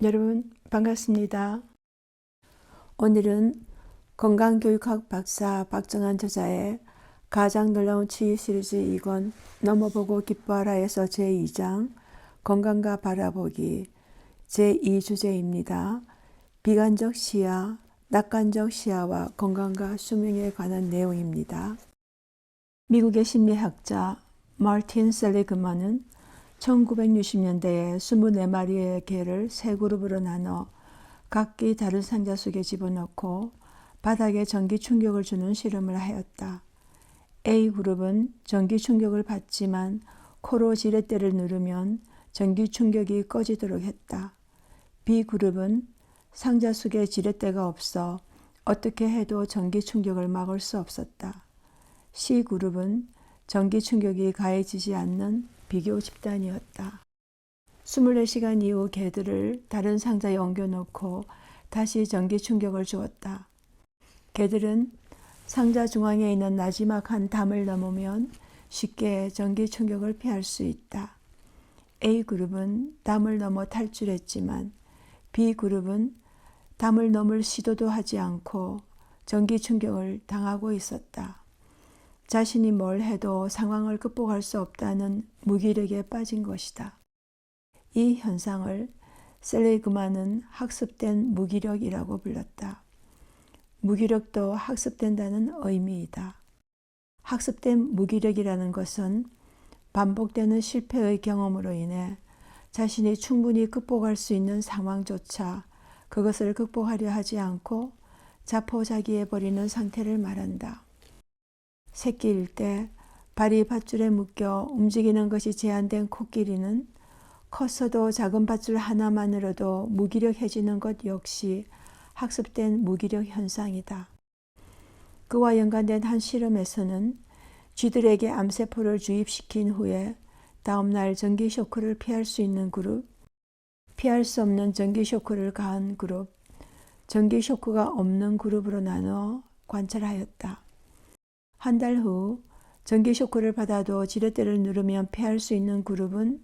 여러분 반갑습니다. 오늘은 건강교육학 박사 박정한 저자의 가장 놀라운 치유 시리즈 2권 넘어보고 기뻐하라에서 제2장 건강과 바라보기 제2주제입니다. 비관적 시야, 낙관적 시야와 건강과 수명에 관한 내용입니다. 미국의 심리학자 마틴 셀리그만은 1960년대에 24마리의 개를 세 그룹으로 나눠 각기 다른 상자 속에 집어넣고 바닥에 전기 충격을 주는 실험을 하였다. A그룹은 전기 충격을 받지만 코로 지렛대를 누르면 전기 충격이 꺼지도록 했다. B그룹은 상자 속에 지렛대가 없어 어떻게 해도 전기 충격을 막을 수 없었다. C그룹은 전기 충격이 가해지지 않는 비교 집단이었다. 24시간 이후 개들을 다른 상자에 옮겨놓고 다시 전기 충격을 주었다. 개들은 상자 중앙에 있는 나지막한 담을 넘으면 쉽게 전기 충격을 피할 수 있다. A그룹은 담을 넘어 탈출했지만 B그룹은 담을 넘을 시도도 하지 않고 전기 충격을 당하고 있었다. 자신이 뭘 해도 상황을 극복할 수 없다는 무기력에 빠진 것이다. 이 현상을 셀리그만은 학습된 무기력이라고 불렀다. 무기력도 학습된다는 의미이다. 학습된 무기력이라는 것은 반복되는 실패의 경험으로 인해 자신이 충분히 극복할 수 있는 상황조차 그것을 극복하려 하지 않고 자포자기해버리는 상태를 말한다. 새끼일 때 발이 밧줄에 묶여 움직이는 것이 제한된 코끼리는 컸어도 작은 밧줄 하나만으로도 무기력해지는 것 역시 학습된 무기력 현상이다. 그와 연관된 한 실험에서는 쥐들에게 암세포를 주입시킨 후에 다음날 전기 쇼크를 피할 수 있는 그룹, 피할 수 없는 전기 쇼크를 가한 그룹, 전기 쇼크가 없는 그룹으로 나눠 관찰하였다. 한 달 후 전기 쇼크를 받아도 지렛대를 누르면 피할 수 있는 그룹은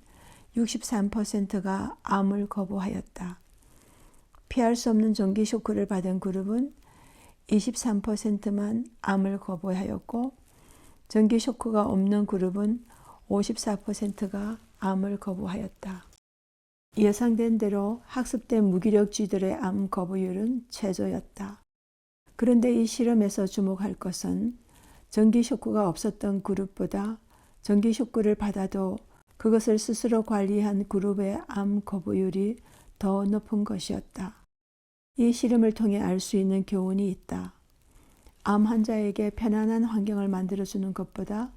63%가 암을 거부하였다. 피할 수 없는 전기 쇼크를 받은 그룹은 23%만 암을 거부하였고 전기 쇼크가 없는 그룹은 54%가 암을 거부하였다. 예상된 대로 학습된 무기력쥐들의 암 거부율은 최저였다. 그런데 이 실험에서 주목할 것은 전기 쇼크가 없었던 그룹보다 전기 쇼크를 받아도 그것을 스스로 관리한 그룹의 암 거부율이 더 높은 것이었다. 이 실험을 통해 알 수 있는 교훈이 있다. 암 환자에게 편안한 환경을 만들어주는 것보다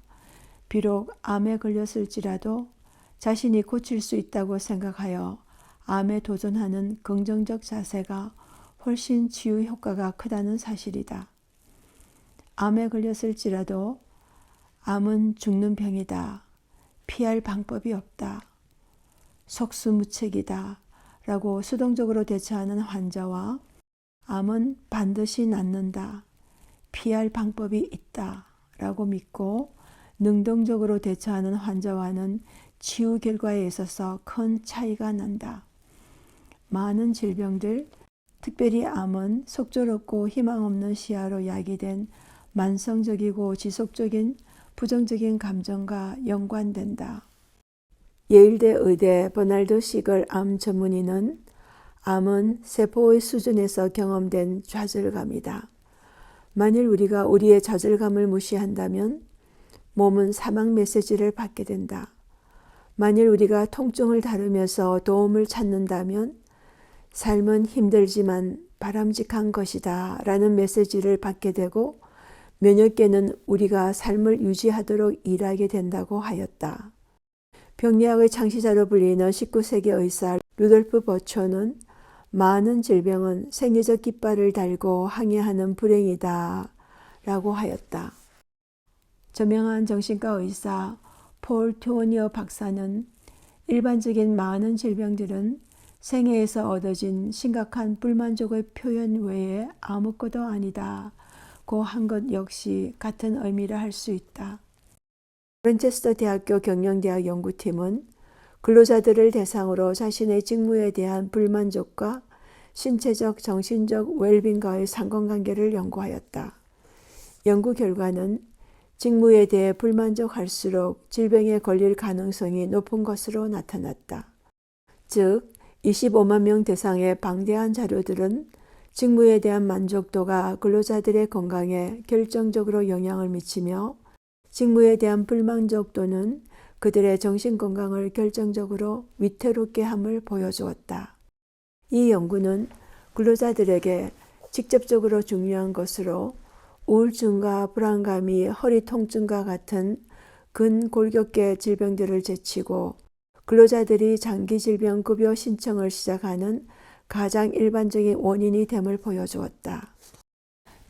비록 암에 걸렸을지라도 자신이 고칠 수 있다고 생각하여 암에 도전하는 긍정적 자세가 훨씬 치유 효과가 크다는 사실이다. 암에 걸렸을지라도 암은 죽는 병이다. 피할 방법이 없다. 속수무책이다. 라고 수동적으로 대처하는 환자와 암은 반드시 낫는다. 피할 방법이 있다. 라고 믿고 능동적으로 대처하는 환자와는 치유 결과에 있어서 큰 차이가 난다. 많은 질병들, 특별히 암은 속절없고 희망 없는 시야로 야기된 만성적이고 지속적인 부정적인 감정과 연관된다. 예일대 의대 버날드 시걸 암 전문의는 암은 세포의 수준에서 경험된 좌절감이다. 만일 우리가 우리의 좌절감을 무시한다면 몸은 사망 메시지를 받게 된다. 만일 우리가 통증을 다루면서 도움을 찾는다면 삶은 힘들지만 바람직한 것이다 라는 메시지를 받게 되고 면역계는 우리가 삶을 유지하도록 일하게 된다고 하였다. 병리학의 창시자로 불리는 19세기 의사 루돌프 버초는 많은 질병은 생리적 깃발을 달고 항해하는 불행이다 라고 하였다. 저명한 정신과 의사 폴 투어니어 박사는 일반적인 많은 질병들은 생애에서 얻어진 심각한 불만족의 표현 외에 아무것도 아니다 고 한 것 역시 같은 의미라 할 수 있다. 맨체스터 대학교 경영대학 연구팀은 근로자들을 대상으로 자신의 직무에 대한 불만족과 신체적, 정신적 웰빙과의 상관관계를 연구하였다. 연구 결과는 직무에 대해 불만족할수록 질병에 걸릴 가능성이 높은 것으로 나타났다. 즉, 25만 명 대상의 방대한 자료들은 직무에 대한 만족도가 근로자들의 건강에 결정적으로 영향을 미치며 직무에 대한 불만족도는 그들의 정신건강을 결정적으로 위태롭게 함을 보여주었다. 이 연구는 근로자들에게 직접적으로 중요한 것으로 우울증과 불안감이 허리 통증과 같은 근골격계 질병들을 제치고 근로자들이 장기질병 급여 신청을 시작하는 가장 일반적인 원인이 됨을 보여주었다.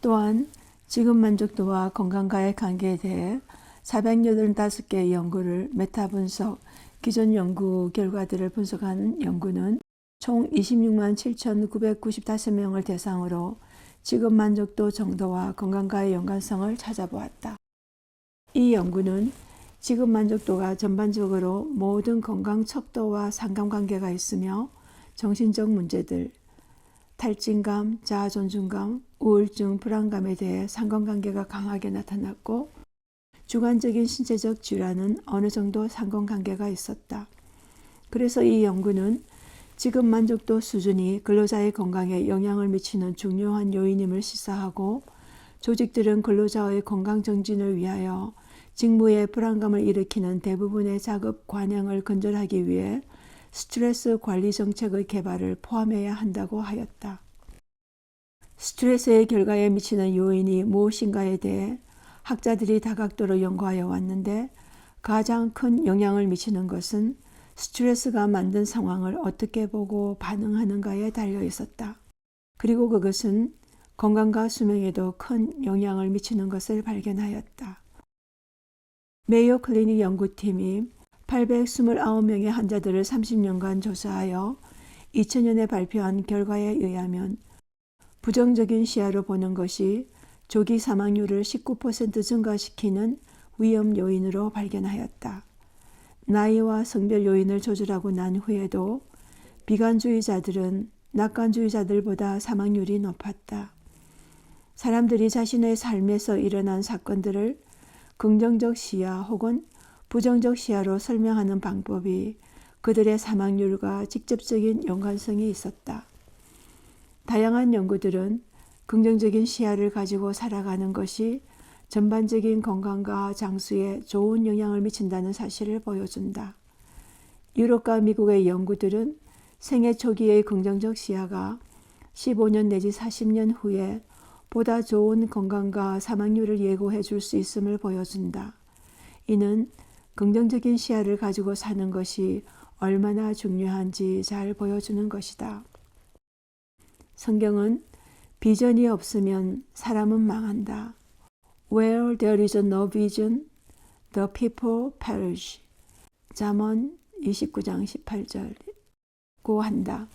또한 지금 만족도와 건강과의 관계에 대해 485개의 연구를 메타 분석, 기존 연구 결과들을 분석한 연구는 총 26만 7,995명을 대상으로 지금 만족도 정도와 건강과의 연관성을 찾아보았다. 이 연구는 지금 만족도가 전반적으로 모든 건강 척도와 상관관계가 있으며 정신적 문제들, 탈진감, 자아존중감, 우울증, 불안감에 대해 상관관계가 강하게 나타났고 주관적인 신체적 질환은 어느 정도 상관관계가 있었다. 그래서 이 연구는 지금 만족도 수준이 근로자의 건강에 영향을 미치는 중요한 요인임을 시사하고 조직들은 근로자의 건강 정진을 위하여 직무에 불안감을 일으키는 대부분의 작업 관행을 근절하기 위해 스트레스 관리 정책의 개발을 포함해야 한다고 하였다. 스트레스의 결과에 미치는 요인이 무엇인가에 대해 학자들이 다각도로 연구하여 왔는데 가장 큰 영향을 미치는 것은 스트레스가 만든 상황을 어떻게 보고 반응하는가에 달려 있었다. 그리고 그것은 건강과 수명에도 큰 영향을 미치는 것을 발견하였다. 메이오 클리닉 연구팀이 829명의 환자들을 30년간 조사하여 2000년에 발표한 결과에 의하면 부정적인 시야로 보는 것이 조기 사망률을 19% 증가시키는 위험 요인으로 발견하였다. 나이와 성별 요인을 조절하고 난 후에도 비관주의자들은 낙관주의자들보다 사망률이 높았다. 사람들이 자신의 삶에서 일어난 사건들을 긍정적 시야 혹은 부정적 시야로 설명하는 방법이 그들의 사망률과 직접적인 연관성이 있었다. 다양한 연구들은 긍정적인 시야를 가지고 살아가는 것이 전반적인 건강과 장수에 좋은 영향을 미친다는 사실을 보여준다. 유럽과 미국의 연구들은 생애 초기의 긍정적 시야가 15년 내지 40년 후에 보다 좋은 건강과 사망률을 예고해 줄 수 있음을 보여준다. 이는 긍정적인 시야를 가지고 사는 것이 얼마나 중요한지 잘 보여주는 것이다. 성경은 비전이 없으면 사람은 망한다. Where there is no vision, the people perish. 잠언 29장 18절 고한다.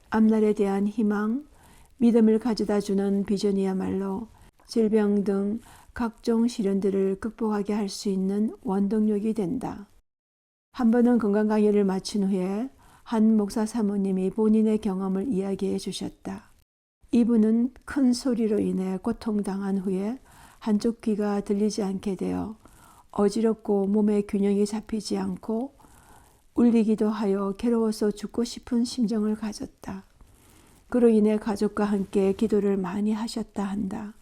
앞날에 대한 희망, 믿음을 가져다 주는 비전이야말로 질병 등 각종 시련들을 극복하게 할 수 있는 원동력이 된다. 한 번은 건강 강의를 마친 후에 한 목사 사모님이 본인의 경험을 이야기해 주셨다. 이분은 큰 소리로 인해 고통당한 후에 한쪽 귀가 들리지 않게 되어 어지럽고 몸의 균형이 잡히지 않고 울리기도 하여 괴로워서 죽고 싶은 심정을 가졌다. 그로 인해 가족과 함께 기도를 많이 하셨다 한다.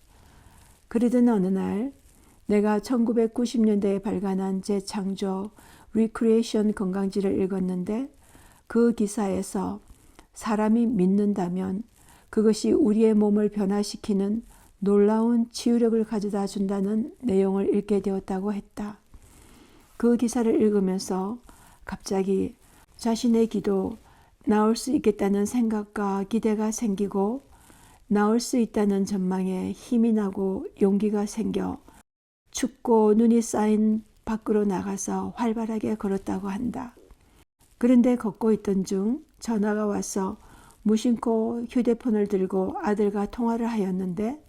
그러던 어느 날 내가 1990년대에 발간한 재창조 리크리에이션 건강지를 읽었는데 그 기사에서 사람이 믿는다면 그것이 우리의 몸을 변화시키는 놀라운 치유력을 가져다 준다는 내용을 읽게 되었다고 했다. 그 기사를 읽으면서 갑자기 자신의 기도, 나을 수 있겠다는 생각과 기대가 생기고 나을 수 있다는 전망에 힘이 나고 용기가 생겨 춥고 눈이 쌓인 밖으로 나가서 활발하게 걸었다고 한다. 그런데 걷고 있던 중 전화가 와서 무심코 휴대폰을 들고 아들과 통화를 하였는데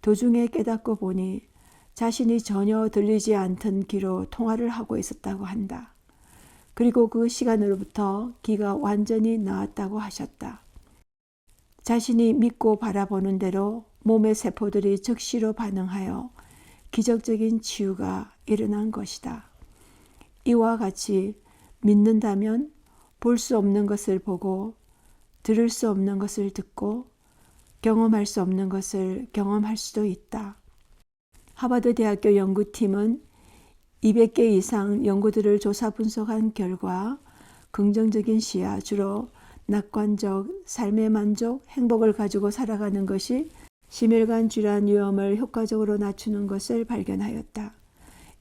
도중에 깨닫고 보니 자신이 전혀 들리지 않던 귀로 통화를 하고 있었다고 한다. 그리고 그 시간으로부터 기가 완전히 나았다고 하셨다. 자신이 믿고 바라보는 대로 몸의 세포들이 즉시로 반응하여 기적적인 치유가 일어난 것이다. 이와 같이 믿는다면 볼 수 없는 것을 보고 들을 수 없는 것을 듣고 경험할 수 없는 것을 경험할 수도 있다. 하버드 대학교 연구팀은 200개 이상 연구들을 조사 분석한 결과 긍정적인 시야, 주로 낙관적, 삶의 만족, 행복을 가지고 살아가는 것이 심혈관 질환 위험을 효과적으로 낮추는 것을 발견하였다.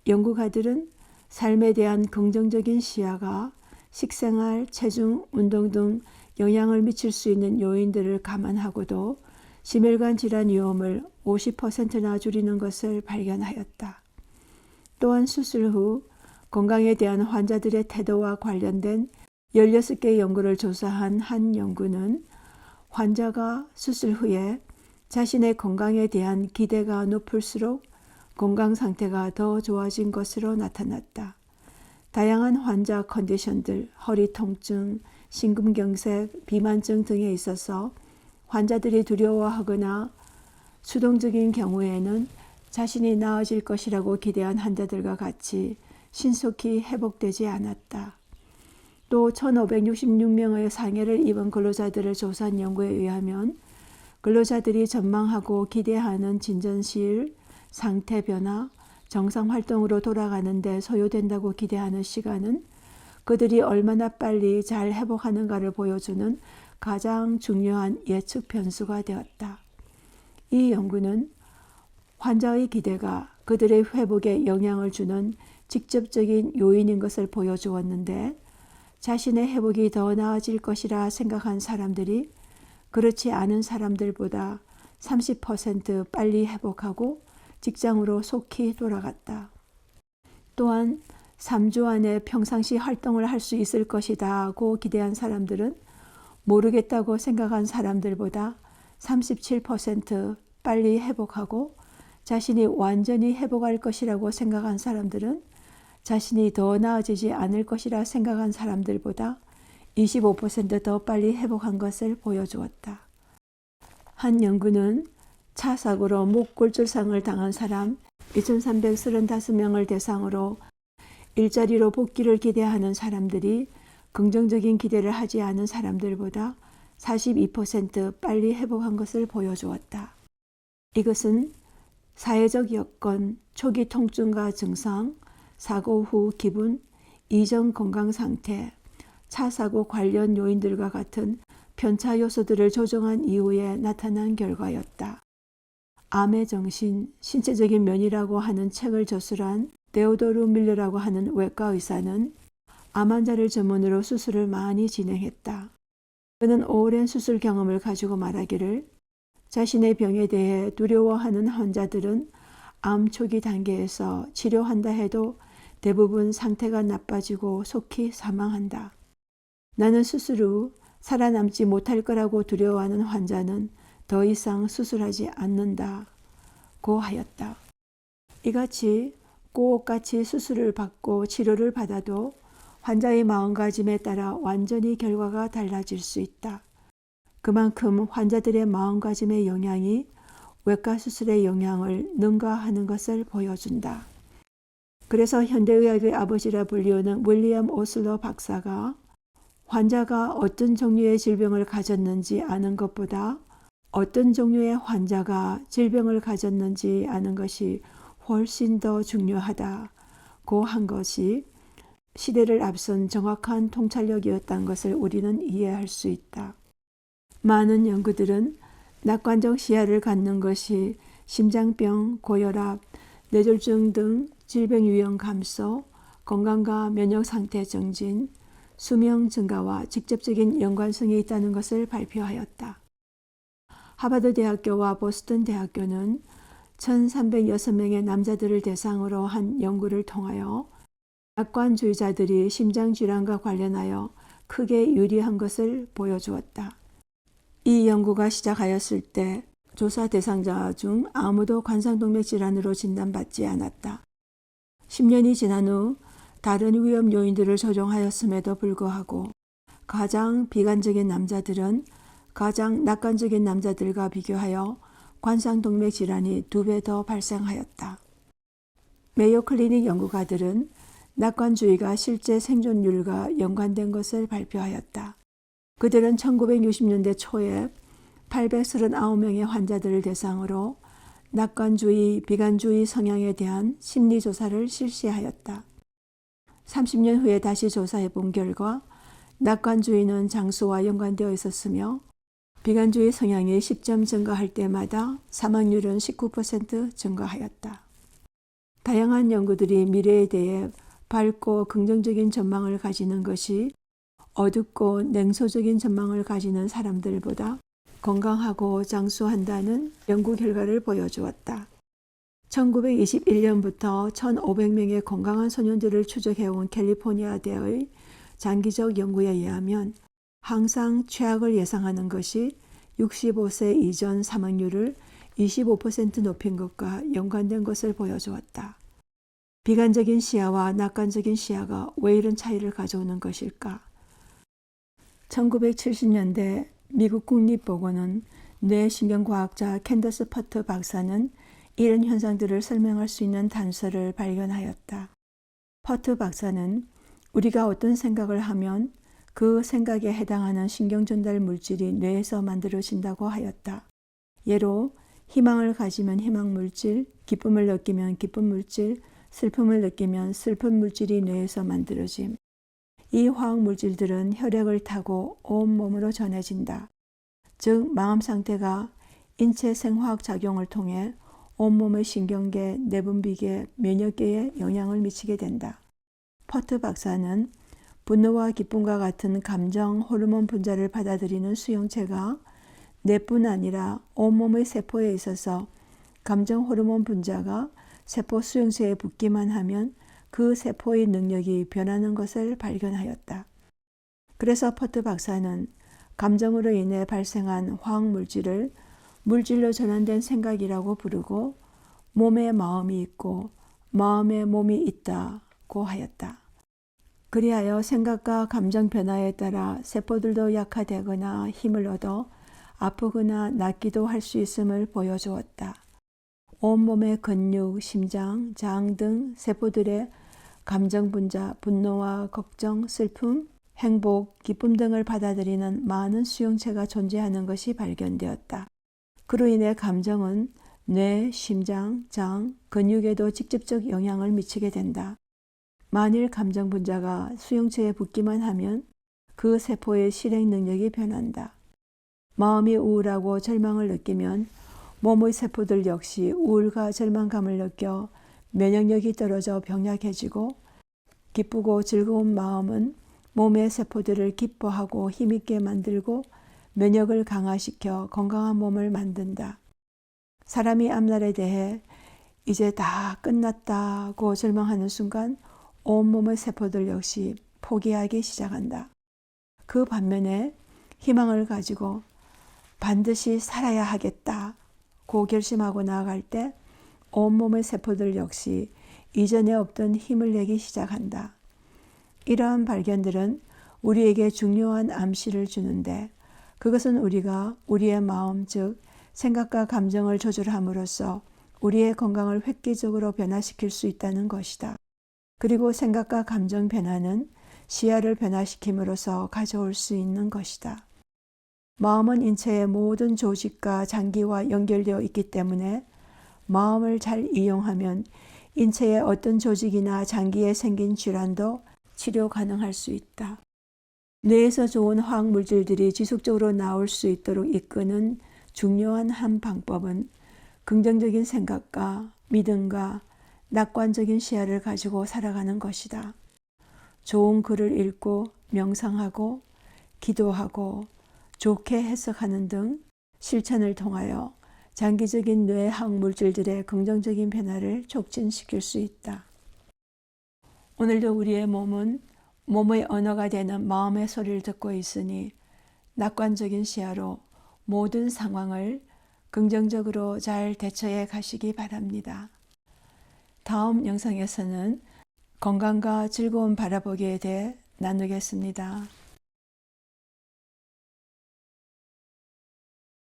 연구가들은 삶에 대한 긍정적인 시야가 식생활, 체중, 운동 등 영향을 미칠 수 있는 요인들을 감안하고도 심혈관 질환 위험을 50%나 줄이는 것을 발견하였다. 또한 수술 후 건강에 대한 환자들의 태도와 관련된 16개 연구를 조사한 한 연구는 환자가 수술 후에 자신의 건강에 대한 기대가 높을수록 건강 상태가 더 좋아진 것으로 나타났다. 다양한 환자 컨디션들, 허리 통증, 심근경색, 비만증 등에 있어서 환자들이 두려워하거나 수동적인 경우에는 자신이 나아질 것이라고 기대한 환자들과 같이 신속히 회복되지 않았다. 또 1566명의 상해를 입은 근로자들을 조사한 연구에 의하면 근로자들이 전망하고 기대하는 진전시일, 상태 변화, 정상 활동으로 돌아가는 데 소요된다고 기대하는 시간은 그들이 얼마나 빨리 잘 회복하는가를 보여주는 가장 중요한 예측 변수가 되었다. 이 연구는 환자의 기대가 그들의 회복에 영향을 주는 직접적인 요인인 것을 보여주었는데 자신의 회복이 더 나아질 것이라 생각한 사람들이 그렇지 않은 사람들보다 30% 빨리 회복하고 직장으로 속히 돌아갔다. 또한 3주 안에 평상시 활동을 할 수 있을 것이다고 기대한 사람들은 모르겠다고 생각한 사람들보다 37% 빨리 회복하고 자신이 완전히 회복할 것이라고 생각한 사람들은 자신이 더 나아지지 않을 것이라 생각한 사람들보다 25% 빨리 회복한 것을 보여주었다. 한 연구는 차 사고로 목 골절상을 당한 사람 2335명을 대상으로 일자리로 복귀를 기대하는 사람들이 긍정적인 기대를 하지 않은 사람들보다 42% 빨리 회복한 것을 보여주었다. 이것은 사회적 여건, 초기 통증과 증상, 사고 후 기분, 이전 건강 상태, 차 사고 관련 요인들과 같은 편차 요소들을 조정한 이후에 나타난 결과였다. 암의 정신, 신체적인 면이라고 하는 책을 저술한 데오도르 밀러라고 하는 외과 의사는 암 환자를 전문으로 수술을 많이 진행했다. 그는 오랜 수술 경험을 가지고 말하기를 자신의 병에 대해 두려워하는 환자들은 암 초기 단계에서 치료한다 해도 대부분 상태가 나빠지고 속히 사망한다. 나는 수술 후 살아남지 못할 거라고 두려워하는 환자는 더 이상 수술하지 않는다고 하였다. 이같이 꼭같이 수술을 받고 치료를 받아도 환자의 마음가짐에 따라 완전히 결과가 달라질 수 있다. 그만큼 환자들의 마음가짐의 영향이 외과 수술의 영향을 능가하는 것을 보여준다. 그래서 현대의학의 아버지라 불리우는 윌리엄 오슬러 박사가 환자가 어떤 종류의 질병을 가졌는지 아는 것보다 어떤 종류의 환자가 질병을 가졌는지 아는 것이 훨씬 더 중요하다고 한 것이 시대를 앞선 정확한 통찰력이었다는 것을 우리는 이해할 수 있다. 많은 연구들은 낙관적 시야를 갖는 것이 심장병, 고혈압, 뇌졸중 등 질병 유형 감소, 건강과 면역 상태 정진, 수명 증가와 직접적인 연관성이 있다는 것을 발표하였다. 하버드 대학교와 보스턴 대학교는 1306명의 남자들을 대상으로 한 연구를 통하여 낙관주의자들이 심장질환과 관련하여 크게 유리한 것을 보여주었다. 이 연구가 시작하였을 때 조사 대상자 중 아무도 관상동맥 질환으로 진단받지 않았다. 10년이 지난 후 다른 위험 요인들을 조정하였음에도 불구하고 가장 비관적인 남자들은 가장 낙관적인 남자들과 비교하여 관상동맥 질환이 2배 더 발생하였다. 메이오 클리닉 연구가들은 낙관주의가 실제 생존율과 연관된 것을 발표하였다. 그들은 1960년대 초에 839명의 환자들을 대상으로 낙관주의, 비관주의 성향에 대한 심리조사를 실시하였다. 30년 후에 다시 조사해 본 결과 낙관주의는 장수와 연관되어 있었으며 비관주의 성향이 10점 증가할 때마다 사망률은 19% 증가하였다. 다양한 연구들이 미래에 대해 밝고 긍정적인 전망을 가지는 것이 어둡고 냉소적인 전망을 가지는 사람들보다 건강하고 장수한다는 연구 결과를 보여주었다. 1921년부터 1,500명의 건강한 소년들을 추적해온 캘리포니아대의 장기적 연구에 의하면 항상 최악을 예상하는 것이 65세 이전 사망률을 25% 높인 것과 연관된 것을 보여주었다. 비관적인 시야와 낙관적인 시야가 왜 이런 차이를 가져오는 것일까? 1970년대 미국 국립보건원 뇌신경과학자 캔더스 퍼트 박사는 이런 현상들을 설명할 수 있는 단서를 발견하였다. 퍼트 박사는 우리가 어떤 생각을 하면 그 생각에 해당하는 신경전달 물질이 뇌에서 만들어진다고 하였다. 예로 희망을 가지면 희망물질, 기쁨을 느끼면 기쁨물질, 슬픔을 느끼면 슬픈 물질이 뇌에서 만들어짐. 이 화학물질들은 혈액을 타고 온몸으로 전해진다. 즉 마음 상태가 인체 생화학 작용을 통해 온몸의 신경계, 내분비계, 면역계에 영향을 미치게 된다. 퍼트 박사는 분노와 기쁨과 같은 감정 호르몬 분자를 받아들이는 수용체가 뇌뿐 아니라 온몸의 세포에 있어서 감정 호르몬 분자가 세포 수용체에 붙기만 하면 그 세포의 능력이 변하는 것을 발견하였다. 그래서 퍼트 박사는 감정으로 인해 발생한 화학물질을 물질로 전환된 생각이라고 부르고 몸에 마음이 있고 마음에 몸이 있다고 하였다. 그리하여 생각과 감정 변화에 따라 세포들도 약화되거나 힘을 얻어 아프거나 낫기도 할 수 있음을 보여주었다. 온몸의 근육, 심장, 장 등 세포들의 감정 분자, 분노와 걱정, 슬픔, 행복, 기쁨 등을 받아들이는 많은 수용체가 존재하는 것이 발견되었다. 그로 인해 감정은 뇌, 심장, 장, 근육에도 직접적 영향을 미치게 된다. 만일 감정 분자가 수용체에 붙기만 하면 그 세포의 실행 능력이 변한다. 마음이 우울하고 절망을 느끼면 몸의 세포들 역시 우울과 절망감을 느껴 면역력이 떨어져 병약해지고 기쁘고 즐거운 마음은 몸의 세포들을 기뻐하고 힘있게 만들고 면역을 강화시켜 건강한 몸을 만든다. 사람이 앞날에 대해 이제 다 끝났다고 절망하는 순간 온몸의 세포들 역시 포기하기 시작한다. 그 반면에 희망을 가지고 반드시 살아야 하겠다고 결심하고 나아갈 때 온몸의 세포들 역시 이전에 없던 힘을 내기 시작한다. 이러한 발견들은 우리에게 중요한 암시를 주는데 그것은 우리가 우리의 마음 즉 생각과 감정을 조절함으로써 우리의 건강을 획기적으로 변화시킬 수 있다는 것이다. 그리고 생각과 감정 변화는 시야를 변화시킴으로써 가져올 수 있는 것이다. 마음은 인체의 모든 조직과 장기와 연결되어 있기 때문에 마음을 잘 이용하면 인체의 어떤 조직이나 장기에 생긴 질환도 치료 가능할 수 있다. 뇌에서 좋은 화학물질들이 지속적으로 나올 수 있도록 이끄는 중요한 한 방법은 긍정적인 생각과 믿음과 낙관적인 시야를 가지고 살아가는 것이다. 좋은 글을 읽고 명상하고 기도하고 좋게 해석하는 등 실천을 통하여 장기적인 뇌학 물질들의 긍정적인 변화를 촉진시킬 수 있다. 오늘도 우리의 몸은 몸의 언어가 되는 마음의 소리를 듣고 있으니 낙관적인 시야로 모든 상황을 긍정적으로 잘 대처해 가시기 바랍니다. 다음 영상에서는 건강과 즐거운 바라보기에 대해 나누겠습니다.